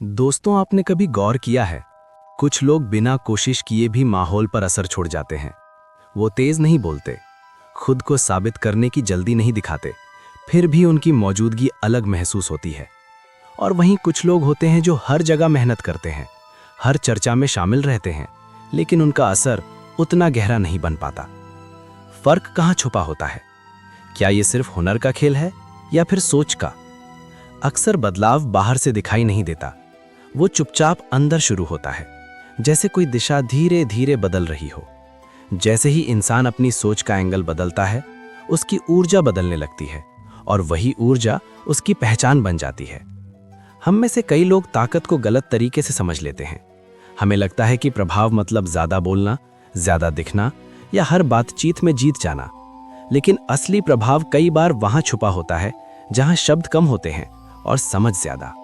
दोस्तों, आपने कभी गौर किया है? कुछ लोग बिना कोशिश किए भी माहौल पर असर छोड़ जाते हैं। वो तेज नहीं बोलते, खुद को साबित करने की जल्दी नहीं दिखाते, फिर भी उनकी मौजूदगी अलग महसूस होती है। और वहीं कुछ लोग होते हैं जो हर जगह मेहनत करते हैं, हर चर्चा में शामिल रहते हैं, लेकिन उनका असर उतना गहरा नहीं बन पाता। फर्क कहाँ छुपा होता है? क्या ये सिर्फ हुनर का खेल है या फिर सोच का? अक्सर बदलाव बाहर से दिखाई नहीं देता, वो चुपचाप अंदर शुरू होता है, जैसे कोई दिशा धीरे धीरे बदल रही हो। जैसे ही इंसान अपनी सोच का एंगल बदलता है, उसकी ऊर्जा बदलने लगती है और वही ऊर्जा उसकी पहचान बन जाती है। हम में से कई लोग ताकत को गलत तरीके से समझ लेते हैं। हमें लगता है कि प्रभाव मतलब ज्यादा बोलना, ज्यादा दिखना या हर बातचीत में जीत जाना। लेकिन असली प्रभाव कई बार वहां छुपा होता है जहां शब्द कम होते हैं और समझ ज्यादा।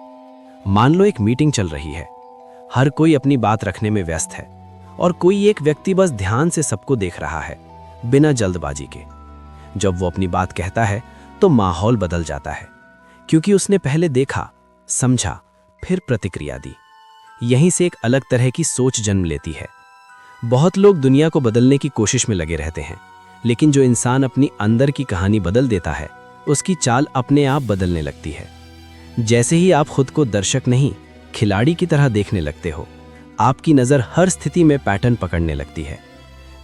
मान लो एक मीटिंग चल रही है, हर कोई अपनी बात रखने में व्यस्त है और कोई एक व्यक्ति बस ध्यान से सबको देख रहा है, बिना जल्दबाजी के। जब वो अपनी बात कहता है तो माहौल बदल जाता है, क्योंकि उसने पहले देखा, समझा, फिर प्रतिक्रिया दी। यहीं से एक अलग तरह की सोच जन्म लेती है। बहुत लोग दुनिया को बदलने की कोशिश में लगे रहते हैं, लेकिन जो इंसान अपनी अंदर की कहानी बदल देता है, उसकी चाल अपने आप बदलने लगती है। जैसे ही आप खुद को दर्शक नहीं, खिलाड़ी की तरह देखने लगते हो, आपकी नज़र हर स्थिति में पैटर्न पकड़ने लगती है।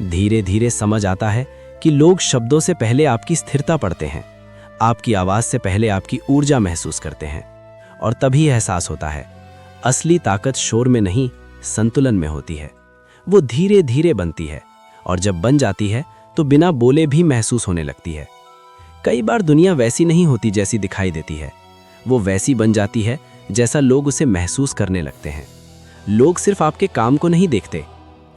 धीरे धीरे समझ आता है कि लोग शब्दों से पहले आपकी स्थिरता पढ़ते हैं, आपकी आवाज़ से पहले आपकी ऊर्जा महसूस करते हैं। और तभी एहसास होता है, असली ताकत शोर में नहीं, संतुलन में होती है। वो धीरे धीरे बनती है और जब बन जाती है तो बिना बोले भी महसूस होने लगती है। कई बार दुनिया वैसी नहीं होती जैसी दिखाई देती है, वो वैसी बन जाती है जैसा लोग उसे महसूस करने लगते हैं। लोग सिर्फ आपके काम को नहीं देखते,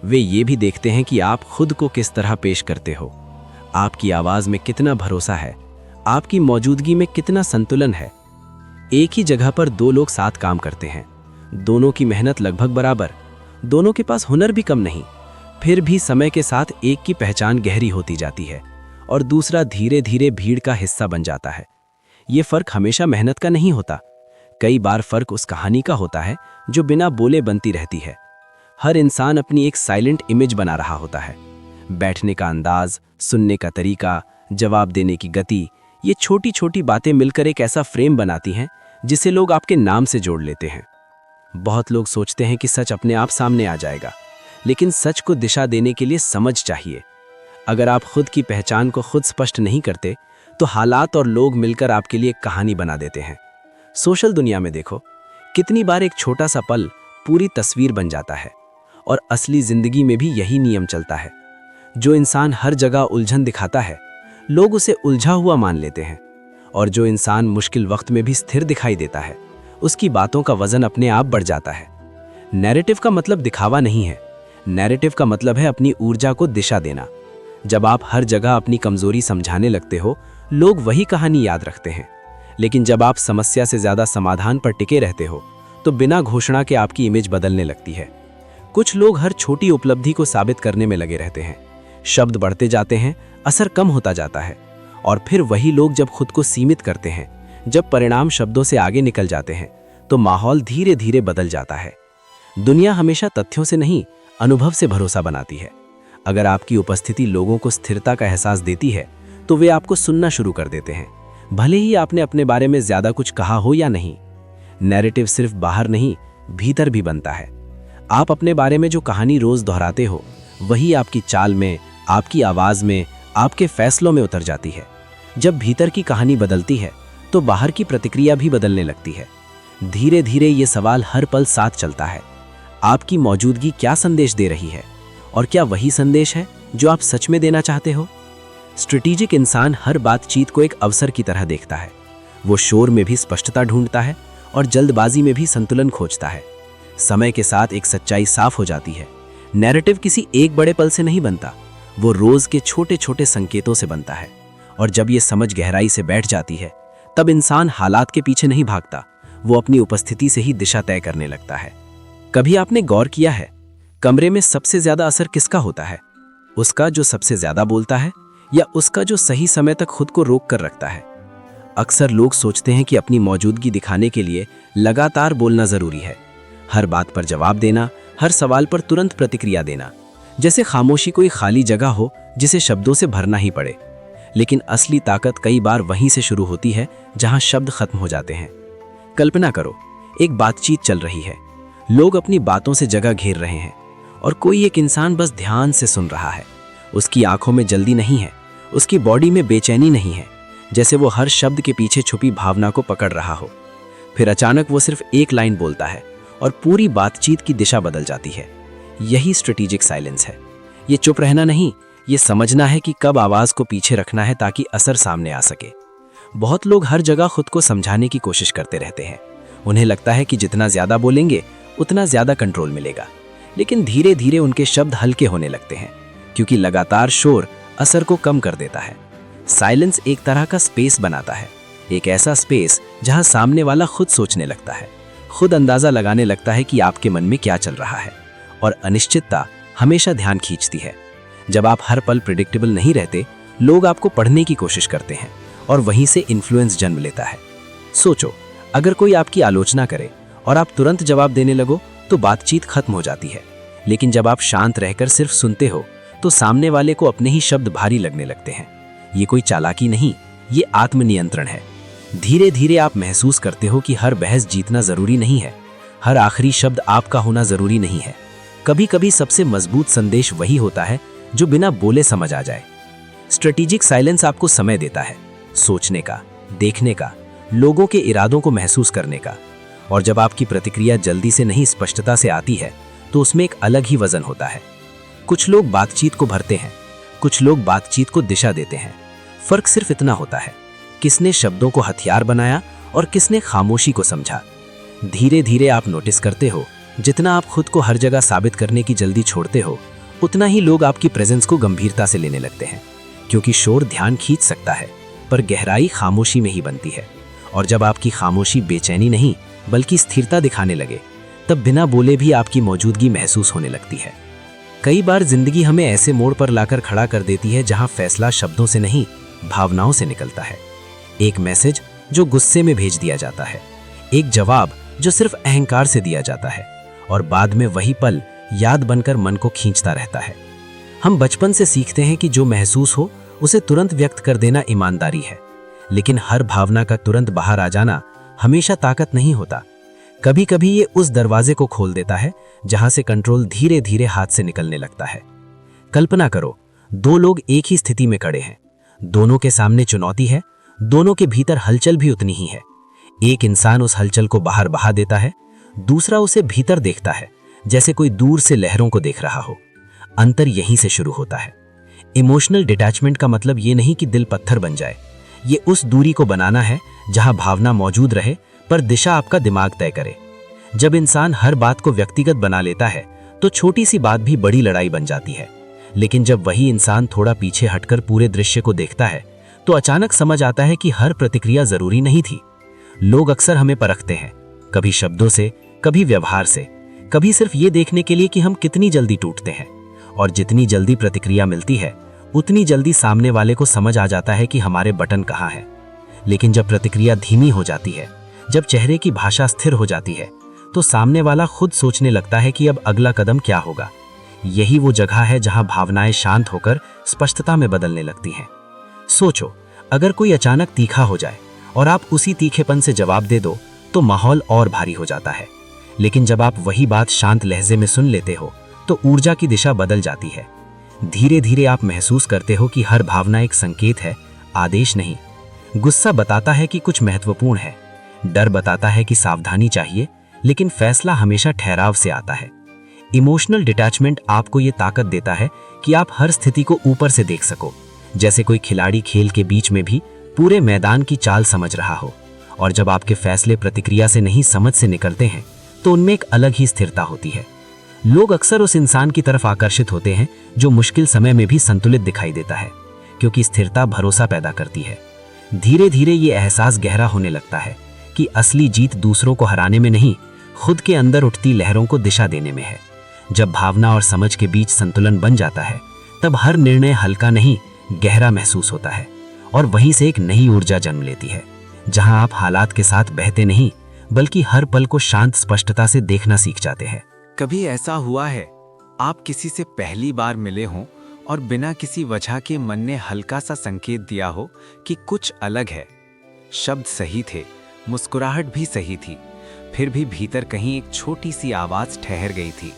वे ये भी देखते हैं कि आप खुद को किस तरह पेश करते हो। आपकी आवाज़ में कितना भरोसा है, आपकी मौजूदगी में कितना संतुलन है। एक ही जगह पर दो लोग साथ काम करते हैं, दोनों की मेहनत लगभग बराबर, दोनों के पास हुनर भी कम नहीं, फिर भी समय के साथ एक की पहचान गहरी होती जाती है और दूसरा धीरे धीरे भीड़ का हिस्सा बन जाता है। ये फर्क हमेशा मेहनत का नहीं होता, कई बार फर्क उस कहानी का होता है जो बिना बोले बनती रहती है। हर इंसान अपनी एक साइलेंट इमेज बना रहा होता है। बैठने का अंदाज, सुनने का तरीका, जवाब देने की गति, ये छोटी छोटी बातें मिलकर एक ऐसा फ्रेम बनाती हैं जिसे लोग आपके नाम से जोड़ लेते हैं। बहुत लोग सोचते हैं कि सच अपने आप सामने आ जाएगा, लेकिन सच को दिशा देने के लिए समझ चाहिए। अगर आप खुद की पहचान को खुद स्पष्ट नहीं करते, तो हालात और लोग मिलकर आपके लिए एक कहानी बना देते हैं। सोशल दुनिया में देखो, कितनी बार एक छोटा सा पल पूरी तस्वीर बन जाता है। और असली जिंदगी में भी यही नियम चलता है। जो इंसान हर जगह उलझन दिखाता है, लोग उसे उलझा हुआ मान लेते हैं। और जो इंसान मुश्किल वक्त में भी स्थिर दिखाई देता है, उसकी बातों का वजन अपने आप बढ़ जाता है। नैरेटिव का मतलब दिखावा नहीं है, नैरेटिव का मतलब है अपनी ऊर्जा को दिशा देना। जब आप हर जगह अपनी कमजोरी समझाने लगते हो, लोग वही कहानी याद रखते हैं। लेकिन जब आप समस्या से ज्यादा समाधान पर टिके रहते हो, तो बिना घोषणा के आपकी इमेज बदलने लगती है। कुछ लोग हर छोटी उपलब्धि को साबित करने में लगे रहते हैं। शब्द बढ़ते जाते हैं, असर कम होता जाता है। और फिर वही लोग जब खुद को सीमित करते हैं, जब परिणाम शब्दों से आगे निकल जाते हैं, तो माहौल धीरे धीरे बदल जाता है। दुनिया हमेशा तथ्यों से नहीं, अनुभव से भरोसा बनाती है। अगर आपकी उपस्थिति लोगों को स्थिरता का एहसास देती है, तो वे आपको सुनना शुरू कर देते हैं, भले ही आपने अपने बारे में ज्यादा कुछ कहा हो या नहीं। नैरेटिव सिर्फ बाहर नहीं, भीतर भी बनता है। आप अपने बारे में जो कहानी रोज दोहराते हो, वही आपकी चाल में, आपकी आवाज में, आपके फैसलों में उतर जाती है। जब भीतर की कहानी बदलती है, तो बाहर की प्रतिक्रिया भी बदलने लगती है। धीरे धीरे ये सवाल हर पल साथ चलता है, आपकी मौजूदगी क्या संदेश दे रही है, और क्या वही संदेश है जो आप सच में देना चाहते हो? स्ट्रेटेजिक इंसान हर बातचीत को एक अवसर की तरह देखता है। वो शोर में भी स्पष्टता ढूंढता है और जल्दबाजी में भी संतुलन खोजता है। समय के साथ एक सच्चाई साफ हो जाती है। नैरेटिव किसी एक बड़े पल से नहीं बनता, वो रोज के छोटे छोटे संकेतों से बनता है। और जब ये समझ गहराई से बैठ जाती है, तब इंसान हालात के पीछे नहीं भागता, वो अपनी उपस्थिति से ही दिशा तय करने लगता है। कभी आपने गौर किया है, कमरे में सबसे ज्यादा असर किसका होता है? उसका जो सबसे ज्यादा बोलता है, या उसका जो सही समय तक खुद को रोक कर रखता है? अक्सर लोग सोचते हैं कि अपनी मौजूदगी दिखाने के लिए लगातार बोलना जरूरी है, हर बात पर जवाब देना, हर सवाल पर तुरंत प्रतिक्रिया देना, जैसे खामोशी कोई खाली जगह हो जिसे शब्दों से भरना ही पड़े। लेकिन असली ताकत कई बार वहीं से शुरू होती है जहां शब्द खत्म हो जाते हैं। कल्पना करो, एक बातचीत चल रही है, लोग अपनी बातों से जगह घेर रहे हैं और कोई एक इंसान बस ध्यान से सुन रहा है। उसकी आंखों में जल्दी नहीं है, उसकी बॉडी में बेचैनी नहीं है, जैसे वो हर शब्द के पीछे छुपी भावना को पकड़ रहा हो। फिर अचानक वो सिर्फ एक लाइन बोलता है और पूरी बातचीत की दिशा बदल जाती है। यही स्ट्रेटेजिक साइलेंस है। ये चुप रहना नहीं, ये समझना है कि कब आवाज को पीछे रखना है ताकि असर सामने आ सके। बहुत लोग हर जगह खुद को समझाने की कोशिश करते रहते हैं। उन्हें लगता है कि जितना ज्यादा बोलेंगे उतना ज्यादा कंट्रोल मिलेगा। लेकिन धीरे धीरे उनके शब्द हल्के होने लगते हैं, क्योंकि लगातार शोर असर को कम कर देता है। साइलेंस एक तरह का स्पेस बनाता है, एक ऐसा स्पेस जहां सामने वाला खुद सोचने लगता है, खुद अंदाजा लगाने लगता है कि आपके मन में क्या चल रहा है। और अनिश्चितता हमेशा ध्यान खींचती है। जब आप हर पल प्रिडिक्टेबल नहीं रहते, लोग आपको पढ़ने की कोशिश करते हैं और वहीं से इन्फ्लुएंस जन्म लेता है। सोचो, अगर कोई आपकी आलोचना करे और आप तुरंत जवाब देने लगो तो बातचीत खत्म हो जाती है। लेकिन जब आप शांत रहकर सिर्फ सुनते हो तो सामने वाले को अपने ही शब्द भारी लगने लगते हैं। ये कोई चालाकी नहीं, ये आत्मनियंत्रण है। धीरे धीरे आप महसूस करते हो कि हर बहस जीतना जरूरी नहीं है, हर आखिरी शब्द आपका होना जरूरी नहीं है। कभी कभी सबसे मजबूत संदेश वही होता है जो बिना बोले समझ आ जाए। स्ट्रेटेजिक साइलेंस आपको समय देता है, सोचने का, देखने का, लोगों के इरादों को महसूस करने का। और जब आपकी प्रतिक्रिया जल्दी से नहीं स्पष्टता से आती है तो उसमें एक अलग ही वजन होता है। कुछ लोग बातचीत को भरते हैं, कुछ लोग बातचीत को दिशा देते हैं। फर्क सिर्फ इतना होता है, किसने शब्दों को हथियार बनाया और किसने खामोशी को समझा। धीरे धीरे आप नोटिस करते हो, जितना आप खुद को हर जगह साबित करने की जल्दी छोड़ते हो, उतना ही लोग आपकी प्रेजेंस को गंभीरता से लेने लगते हैं। क्योंकि शोर ध्यान खींच सकता है, पर गहराई खामोशी में ही बनती है। और जब आपकी खामोशी बेचैनी नहीं बल्कि स्थिरता दिखाने लगे, तब बिना बोले भी आपकी मौजूदगी महसूस होने लगती है। कई बार जिंदगी हमें ऐसे मोड़ पर लाकर खड़ा कर देती है जहां फैसला शब्दों से नहीं, भावनाओं से निकलता है। एक मैसेज जो गुस्से में भेज दिया जाता है, एक जवाब जो सिर्फ अहंकार से दिया जाता है, और बाद में वही पल याद बनकर मन को खींचता रहता है। हम बचपन से सीखते हैं कि जो महसूस हो उसे तुरंत व्यक्त कर देना ईमानदारी है। लेकिन हर भावना का तुरंत बाहर आ जाना हमेशा ताकत नहीं होता। कभी कभी ये उस दरवाजे को खोल देता है जहां से कंट्रोल धीरे धीरे हाथ से निकलने लगता है। कल्पना करो, दो लोग एक ही स्थिति में खड़े हैं, दोनों के सामने चुनौती है, दोनों के भीतर हलचल भी उतनी ही है। एक इंसान उस हलचल को बाहर बहा देता है, दूसरा उसे भीतर देखता है, जैसे कोई दूर से लहरों को देख रहा हो। अंतर यहीं से शुरू होता है। इमोशनल डिटैचमेंट का मतलब ये नहीं कि दिल पत्थर बन जाए, ये उस दूरी को बनाना है जहां भावना मौजूद रहे पर दिशा आपका दिमाग तय करे। जब इंसान हर बात को व्यक्तिगत बना लेता है तो छोटी सी बात भी बड़ी लड़ाई बन जाती है। लेकिन जब वही इंसान थोड़ा पीछे हटकर पूरे दृश्य को देखता है तो अचानक समझ आता है कि हर प्रतिक्रिया जरूरी नहीं थी। लोग अक्सर हमें परखते हैं, कभी शब्दों से, कभी व्यवहार से, कभी सिर्फ ये देखने के लिए कि हम कितनी जल्दी टूटते हैं। और जितनी जल्दी प्रतिक्रिया मिलती है उतनी जल्दी सामने वाले को समझ आ जाता है कि हमारे बटन कहाँ है। लेकिन जब प्रतिक्रिया धीमी हो जाती है, जब चेहरे की भाषा स्थिर हो जाती है, तो सामने वाला खुद सोचने लगता है कि अब अगला कदम क्या होगा। यही वो जगह है जहां भावनाएं शांत होकर स्पष्टता में बदलने लगती हैं। सोचो, अगर कोई अचानक तीखा हो जाए और आप उसी तीखेपन से जवाब दे दो तो माहौल और भारी हो जाता है। लेकिन जब आप वही बात शांत लहजे में सुन लेते हो तो ऊर्जा की दिशा बदल जाती है। धीरे धीरे आप महसूस करते हो कि हर भावना एक संकेत है, आदेश नहीं। गुस्सा बताता है कि कुछ महत्वपूर्ण है, डर बताता है कि सावधानी चाहिए, लेकिन फैसला हमेशा ठहराव से आता है। इमोशनल डिटैचमेंट आपको ये ताकत देता है कि आप हर स्थिति को ऊपर से देख सको, जैसे कोई खिलाड़ी खेल के बीच में भी पूरे मैदान की चाल समझ रहा हो। और जब आपके फैसले प्रतिक्रिया से नहीं, समझ से निकलते हैं तो उनमें एक अलग ही स्थिरता होती है। लोग अक्सर उस इंसान की तरफ आकर्षित होते हैं जो मुश्किल समय में भी संतुलित दिखाई देता है, क्योंकि स्थिरता भरोसा पैदा करती है। धीरे धीरे ये एहसास गहरा होने लगता है कि असली जीत दूसरों को हराने में नहीं, खुद के अंदर उठती लहरों को दिशा देने में है। जब भावना और समझ के बीच संतुलन बन जाता है, तब हर निर्णय हल्का नहीं, गहरा महसूस होता है, और वहीं से एक नई ऊर्जा जन्म लेती है। जहां आप हालात के साथ बहते नहीं बल्कि हर पल को शांत स्पष्टता से देखना सीख जाते हैं। कभी ऐसा हुआ है आप किसी से पहली बार मिले हों और बिना किसी वजह के मन ने हल्का सा संकेत दिया हो कि कुछ अलग है? शब्द सही थे, मुस्कुराहट भी सही थी, फिर भी भीतर कहीं एक छोटी सी आवाज ठहर गई थी।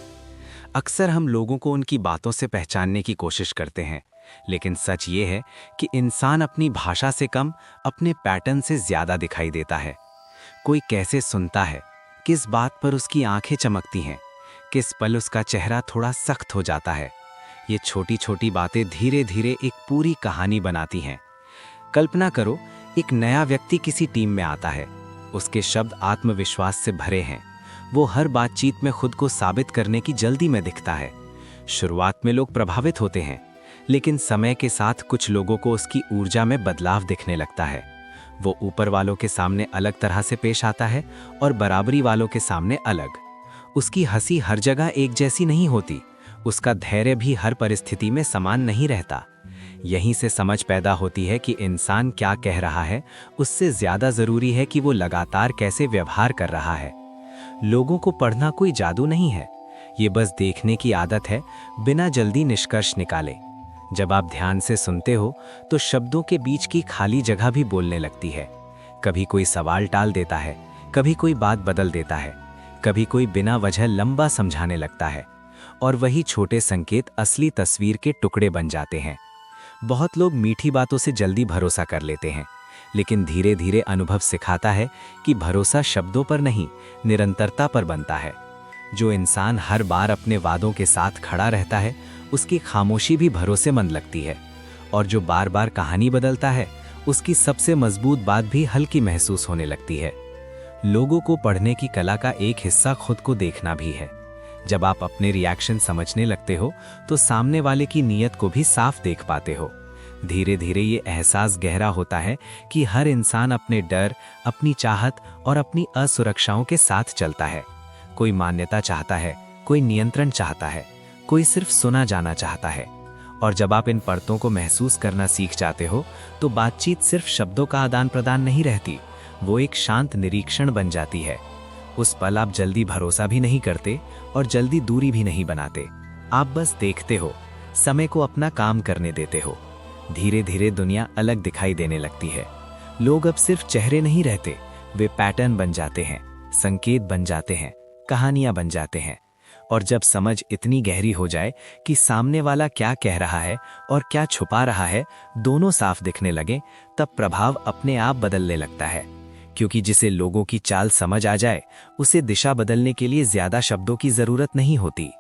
अक्सर हम लोगों को उनकी बातों से पहचानने की कोशिश करते हैं, लेकिन सच ये है कि इंसान अपनी भाषा से कम अपने पैटर्न से ज्यादा दिखाई देता है। कोई कैसे सुनता है, किस बात पर उसकी आंखें चमकती हैं, किस पल उसका चेहरा थोड़ा सख्त हो जाता है, ये छोटी छोटी बातें धीरे धीरे एक पूरी कहानी बनाती हैं। कल्पना करो, एक नया व्यक्ति किसी टीम में आता है। उसके शब्द आत्मविश्वास से भरे हैं। वो हर बातचीत में खुद को साबित करने की जल्दी में दिखता है। शुरुआत में लोग प्रभावित होते हैं, लेकिन समय के साथ कुछ लोगों को उसकी ऊर्जा में बदलाव दिखने लगता है। वो ऊपर वालों के सामने अलग तरह से पेश आता है और बराबरी वालों के सामने अलग। उसकी हंसी हर जगह एक जैसी नहीं होती, उसका धैर्य भी हर परिस्थिति में समान नहीं रहता। यहीं से समझ पैदा होती है कि इंसान क्या कह रहा है उससे ज्यादा जरूरी है कि वो लगातार कैसे व्यवहार कर रहा है। लोगों को पढ़ना कोई जादू नहीं है, ये बस देखने की आदत है, बिना जल्दी निष्कर्ष निकाले। जब आप ध्यान से सुनते हो तो शब्दों के बीच की खाली जगह भी बोलने लगती है। कभी कोई सवाल टाल देता है, कभी कोई बात बदल देता है, कभी कोई बिना वजह लंबा समझाने लगता है, और वही छोटे संकेत असली तस्वीर के टुकड़े बन जाते हैं। बहुत लोग मीठी बातों से जल्दी भरोसा कर लेते हैं, लेकिन धीरे धीरे अनुभव सिखाता है कि भरोसा शब्दों पर नहीं, निरंतरता पर बनता है। जो इंसान हर बार अपने वादों के साथ खड़ा रहता है, उसकी खामोशी भी भरोसेमंद लगती है, और जो बार बार कहानी बदलता है, उसकी सबसे मजबूत बात भी हल्की महसूस होने लगती है। लोगों को पढ़ने की कला का एक हिस्सा खुद को देखना भी है। जब आप अपने रिएक्शन समझने लगते हो तो सामने वाले की नीयत को भी साफ देख पाते हो। धीरे धीरे ये एहसास गहरा होता है कि हर इंसान अपने डर, अपनी चाहत और अपनी असुरक्षाओं के साथ चलता है। कोई मान्यता चाहता है, कोई नियंत्रण चाहता है, कोई सिर्फ सुना जाना चाहता है। और जब आप इन परतों को महसूस करना सीख जाते हो तो बातचीत सिर्फ शब्दों का आदान प्रदान नहीं रहती, वो एक शांत निरीक्षण बन जाती है। उस पल आप जल्दी भरोसा भी नहीं करते और जल्दी दूरी भी नहीं बनाते। आप बस देखते हो, समय को अपना काम करने देते हो। धीरे धीरे दुनिया अलग दिखाई देने लगती है। लोग अब सिर्फ चेहरे नहीं रहते, वे पैटर्न बन जाते हैं, संकेत बन जाते हैं, कहानियां बन जाते हैं। और जब समझ इतनी गहरी हो जाए कि सामने वाला क्या कह रहा है और क्या छुपा रहा है, दोनों साफ दिखने लगे, तब प्रभाव अपने आप बदलने लगता है। क्योंकि जिसे लोगों की चाल समझ आ जाए, उसे दिशा बदलने के लिए ज्यादा शब्दों की जरूरत नहीं होती।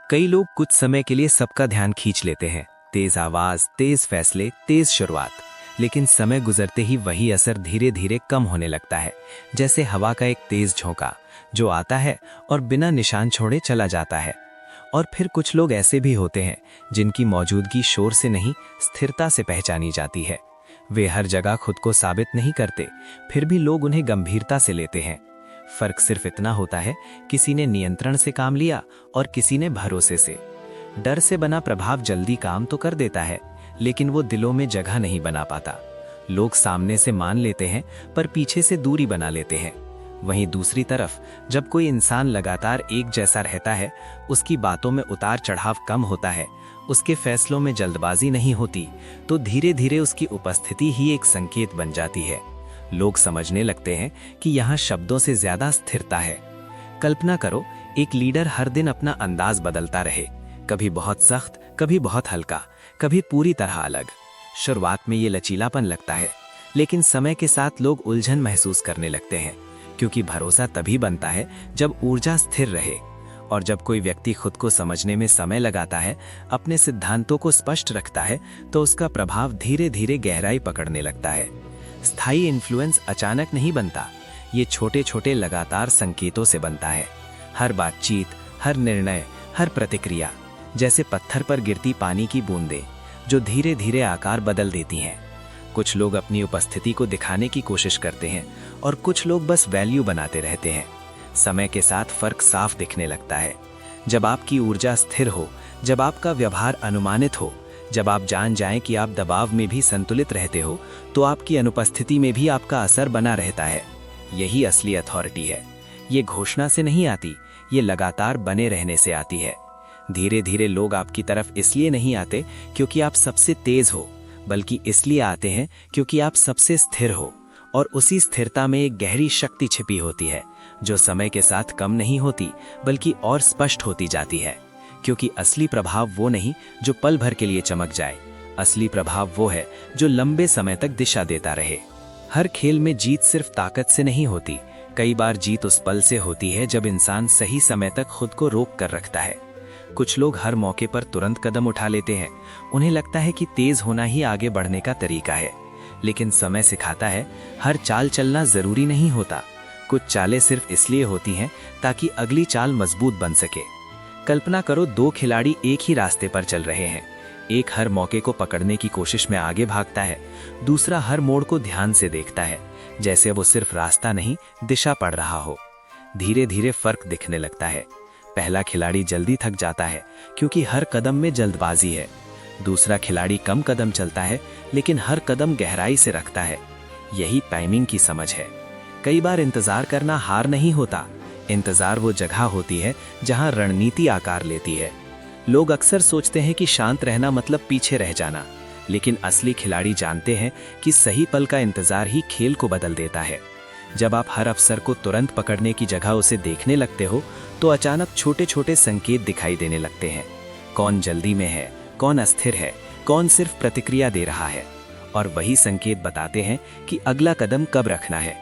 कई लोग कुछ समय के लिए सबका ध्यान खींच लेते हैं, तेज आवाज, तेज फैसले, तेज शुरुआत, लेकिन समय गुजरते ही वही असर धीरे धीरे कम होने लगता है, जैसे हवा का एक तेज झोंका जो आता है और बिना निशान छोड़े चला जाता है। और फिर कुछ लोग ऐसे भी होते हैं जिनकी मौजूदगी शोर से नहीं, स्थिरता से पहचानी जाती है। वे हर जगह खुद को साबित नहीं करते, फिर भी लोग उन्हें गंभीरता से लेते हैं। फर्क सिर्फ इतना होता है, किसी ने नियंत्रण से काम लिया और किसी ने भरोसे से। डर से बना प्रभाव जल्दी काम तो कर देता है, लेकिन वो दिलों में जगह नहीं बना पाता। लोग सामने से मान लेते हैं पर पीछे से दूरी बना लेते हैं। वहीं दूसरी तरफ जब कोई इंसान लगातार एक जैसा रहता है, उसकी बातों में उतार चढ़ाव कम होता है, उसके फैसलों में जल्दबाजी नहीं होती, तो धीरे धीरे उसकी उपस्थिति ही एक संकेत बन जाती है। लोग समझने लगते हैं कि यहाँ शब्दों से ज्यादा स्थिरता है। कल्पना करो, एक लीडर हर दिन अपना अंदाज बदलता रहे, कभी बहुत सख्त, कभी बहुत हल्का, कभी पूरी तरह अलग। शुरुआत में ये लचीलापन लगता है, लेकिन समय के साथ लोग उलझन महसूस करने लगते हैं, क्योंकि भरोसा तभी बनता है जब ऊर्जा स्थिर रहे। और जब कोई व्यक्ति खुद को समझने में समय लगाता है, अपने सिद्धांतों को स्पष्ट रखता है, तो उसका प्रभाव धीरे धीरे गहराई पकड़ने लगता है। स्थायी इन्फ्लुएंस अचानक नहीं बनता, ये छोटे छोटे लगातार संकेतों से बनता है। हर बातचीत, हर निर्णय, हर प्रतिक्रिया जैसे पत्थर पर गिरती पानी की बूंदें, जो धीरे धीरे आकार बदल देती हैं। कुछ लोग अपनी उपस्थिति को दिखाने की कोशिश करते हैं और कुछ लोग बस वैल्यू बनाते रहते हैं। समय के साथ फर्क साफ दिखने लगता है। जब आपकी ऊर्जा स्थिर हो, जब आपका व्यवहार अनुमानित हो, जब आप जान जाएं कि आप दबाव में भी संतुलित रहते हो, तो आपकी अनुपस्थिति में भी आपका असर बना रहता है। यही असली अथॉरिटी है। ये घोषणा से नहीं आती, ये लगातार बने रहने से आती है। धीरे धीरे लोग आपकी तरफ इसलिए नहीं आते क्योंकि आप सबसे तेज हो, बल्कि इसलिए आते हैं क्योंकि आप सबसे स्थिर हो। और उसी स्थिरता में एक गहरी शक्ति छिपी होती है, जो समय के साथ कम नहीं होती, बल्कि और स्पष्ट होती जाती है। क्योंकि असली प्रभाव वो नहीं जो पल भर के लिए चमक जाए, असली प्रभाव वो है जो लंबे समय तक दिशा देता रहे। हर खेल में जीत सिर्फ ताकत से नहीं होती, कई बार जीत उस पल से होती है जब इंसान सही समय तक खुद को रोक कर रखता है। कुछ लोग हर मौके पर तुरंत कदम उठा लेते हैं। उन्हें लगता है कि तेज होना ही आगे बढ़ने का तरीका है, लेकिन समय सिखाता है हर चाल चलना जरूरी नहीं होता। कुछ चालें सिर्फ इसलिए होती हैं ताकि अगली चाल मजबूत बन सके। कल्पना करो, दो खिलाड़ी एक ही रास्ते पर चल रहे हैं। एक हर मौके को पकड़ने की कोशिश में आगे भागता है, दूसरा हर मोड़ को ध्यान से देखता है, जैसे वो सिर्फ रास्ता नहीं दिशा पढ़ रहा हो। धीरे धीरे फर्क दिखने लगता है। पहला खिलाड़ी जल्दी थक जाता है क्योंकि हर कदम में जल्दबाजी है। दूसरा खिलाड़ी कम कदम चलता है लेकिन हर कदम गहराई से रखता है। यही टाइमिंग की समझ है। कई बार इंतजार करना हार नहीं होता, इंतजार वो जगह होती है जहां रणनीति आकार लेती है। लोग अक्सर सोचते हैं कि शांत रहना मतलब पीछे रह जाना, लेकिन असली खिलाड़ी जानते हैं कि सही पल का इंतजार ही खेल को बदल देता है। जब आप हर अवसर को तुरंत पकड़ने की जगह उसे देखने लगते हो, तो अचानक छोटे छोटे संकेत दिखाई देने लगते हैं। कौन जल्दी में है, कौन अस्थिर है, कौन सिर्फ प्रतिक्रिया दे रहा है। और वही संकेत बताते हैं कि अगला कदम कब रखना है।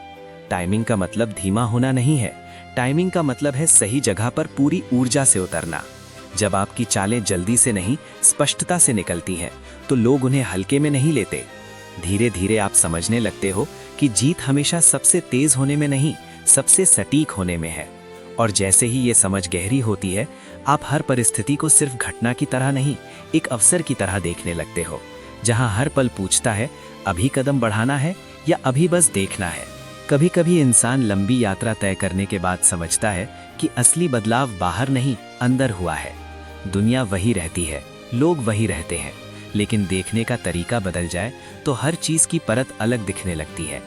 टाइमिंग का मतलब धीमा होना नहीं है, टाइमिंग का मतलब है सही जगह पर पूरी ऊर्जा से उतरना। जब आपकी चालें जल्दी से नहीं, स्पष्टता से निकलती हैं, तो लोग उन्हें हल्के में नहीं लेते। धीरे धीरे आप समझने लगते हो कि जीत हमेशा सबसे तेज होने में नहीं, सबसे सटीक होने में है। और जैसे ही ये समझ गहरी होती है, आप हर परिस्थिति को सिर्फ घटना की तरह नहीं, एक अवसर की तरह देखने लगते हो, जहां हर पल पूछता है अभी कदम बढ़ाना है या अभी बस देखना है। कभी कभी इंसान लंबी यात्रा तय करने के बाद समझता है कि असली बदलाव बाहर नहीं, अंदर हुआ है। दुनिया वही रहती है, लोग वही रहते हैं, लेकिन देखने का तरीका बदल जाए तो हर चीज की परत अलग दिखने लगती है।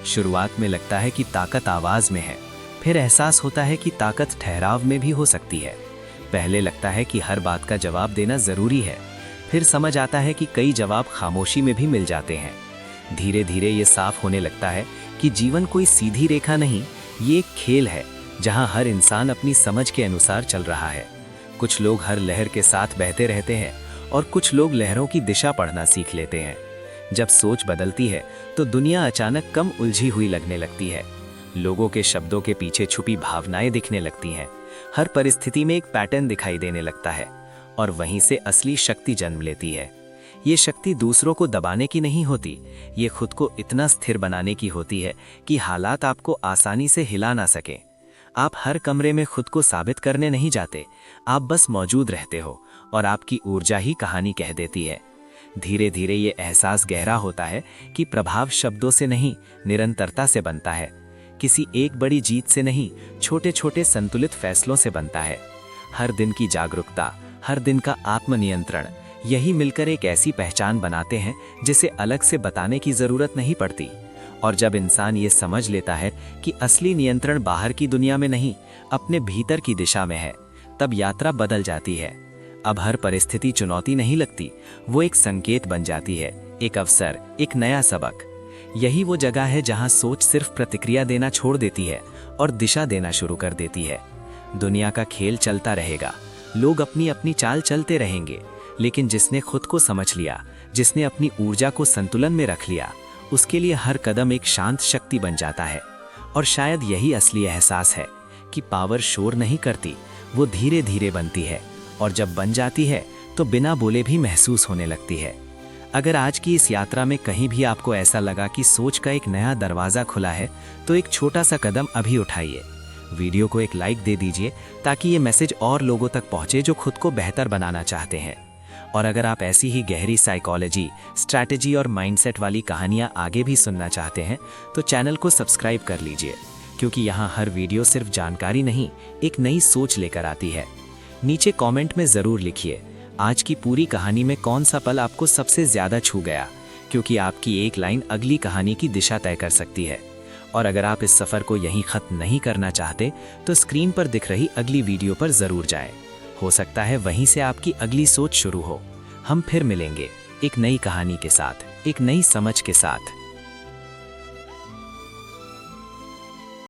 शुरुआत में लगता है कि ताकत आवाज में है, फिर एहसास होता है कि ताकत ठहराव में भी हो सकती है। पहले लगता है कि हर बात का जवाब देना जरूरी है, फिर समझ आता है कि कई जवाब खामोशी में भी मिल जाते हैं। धीरे धीरे ये साफ होने लगता है कि जीवन कोई सीधी रेखा नहीं, ये एक खेल है जहां हर इंसान अपनी समझ के अनुसार चल रहा है। कुछ लोग हर लहर के साथ बहते रहते हैं और कुछ लोग लहरों की दिशा पढ़ना सीख लेते हैं। जब सोच बदलती है तो दुनिया अचानक कम उलझी हुई लगने लगती है। लोगों के शब्दों के पीछे छुपी भावनाएं दिखने लगती हैं। हर परिस्थिति में एक पैटर्न दिखाई देने लगता है और वहीं से असली शक्ति जन्म लेती है। ये शक्ति दूसरों को दबाने की नहीं होती, ये खुद को इतना स्थिर बनाने की होती है कि हालात आपको आसानी से हिला ना सके। आप हर कमरे में खुद को साबित करने नहीं जाते, आप बस मौजूद रहते हो और आपकी ऊर्जा ही कहानी कह देती है। धीरे धीरे ये एहसास गहरा होता है कि प्रभाव शब्दों से नहीं, निरंतरता से बनता है। किसी एक बड़ी जीत से नहीं, छोटे छोटे संतुलित फैसलों से बनता है। हर दिन की जागरूकता, हर दिन का आत्मनियंत्रण, यही मिलकर एक ऐसी पहचान बनाते हैं जिसे अलग से बताने की जरूरत नहीं पड़ती। और जब इंसान ये समझ लेता है कि असली नियंत्रण बाहर की दुनिया में नहीं, अपने भीतर की दिशा में है, तब यात्रा बदल जाती है। अब हर परिस्थिति चुनौती नहीं लगती, वो एक संकेत बन जाती है, एक अवसर, एक नया सबक। यही वो जगह है जहां सोच सिर्फ प्रतिक्रिया देना छोड़ देती है और दिशा देना शुरू कर देती है। दुनिया का खेल चलता रहेगा, लोग अपनी अपनी चाल चलते रहेंगे, लेकिन जिसने खुद को समझ लिया, जिसने अपनी ऊर्जा को संतुलन में रख लिया, उसके लिए हर कदम एक शांत शक्ति बन जाता है। और शायद यही असली एहसास है कि पावर शोर नहीं करती, वो धीरे धीरे बनती है, और जब बन जाती है तो बिना बोले भी महसूस होने लगती है। अगर आज की इस यात्रा में कहीं भी आपको ऐसा लगा कि सोच का एक नया दरवाज़ा खुला है, तो एक छोटा सा कदम अभी उठाइए। वीडियो को एक लाइक दे दीजिए ताकि ये मैसेज और लोगों तक पहुंचे जो खुद को बेहतर बनाना चाहते हैं। और अगर आप ऐसी ही गहरी साइकोलॉजी, स्ट्रैटेजी और माइंडसेट वाली कहानियां आगे भी सुनना चाहते हैं, तो चैनल को सब्सक्राइब कर लीजिए, क्योंकि यहाँ हर वीडियो सिर्फ जानकारी नहीं, एक नई सोच लेकर आती है। नीचे कमेंट में ज़रूर लिखिए, आज की पूरी कहानी में कौन सा पल आपको सबसे ज्यादा छू गया, क्योंकि आपकी एक लाइन अगली कहानी की दिशा तय कर सकती है। और अगर आप इस सफ़र को यहीं ख़त्म नहीं करना चाहते तो स्क्रीन पर दिख रही अगली वीडियो पर ज़रूर जाएं। हो सकता है वहीं से आपकी अगली सोच शुरू हो। हम फिर मिलेंगे एक नई कहानी के साथ, एक नई समझ के साथ।